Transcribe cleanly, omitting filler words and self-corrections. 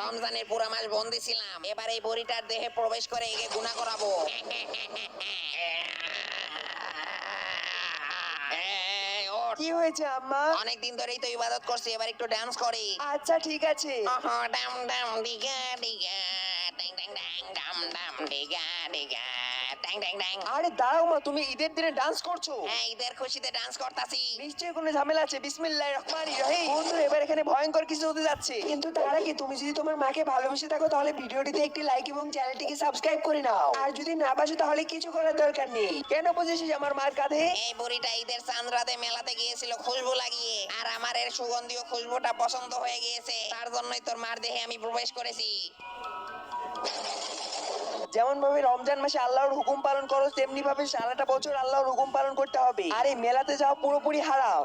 রমজানের পুরো মাস বন্দি ছিলাম, এবার এই বুড়িটার দেহে প্রবেশ করে একে গুনাহ করাবো। এই, ওঠ। কি হয়েছে আম্মা? অনেকদিন ধরেই তো ইবাদত করছি, এবার একটু ডান্স করি। আচ্ছা ঠিক আছে। ডাম ডাম ডিগা ডিগা ড্যাং ড্যাং ড্যাং ডাম ডাম ডিগা ডিগা ড্যাং ড্যাং ড্যাং। আরে দাঁড়াও মা, তুমি ঈদের দিনে ডান্স করছো? হ্যাঁ, ঈদের খুশিতে ডান্স করতাছি। নিশ্চয়ই কোনো ঝামেলা আছে। বিসমিল্লাহির রহমানির রহিম। বন্ধুরা, এবার এখানে ভয়ঙ্কর কিছু হতে যাচ্ছে, কিন্তু তার আগে তুমি যদি তোমার মাকে ভালোবেসে থাকো তাহলে ভিডিওটিতে একটি লাইক এবং চ্যানেলটিকে সাবস্ক্রাইব করে নাও। আর যদি না বাসো তাহলে কিছু করার দরকার নেই। কেন বুঝেছিস আমার মার কাঁধে? এই বুড়িটা ঈদের চাঁদ রাতে মেলাতে গিয়েছিল খুশবু লাগিয়ে, আর আমার এর সুগন্ধীয় খুশবুটা পছন্দ হয়ে গিয়েছে, তার জন্যই তোর মার দেহে আমি প্রবেশ করেছি। যেমন ভাবে রমজান মাসে আল্লাহর হুকুম পালন করো, তেমনি ভাবে সারাটা বছর আল্লাহর হুকুম পালন করতে হবে। আর এই মেলাতে যাওয়া পুরোপুরি হারাম।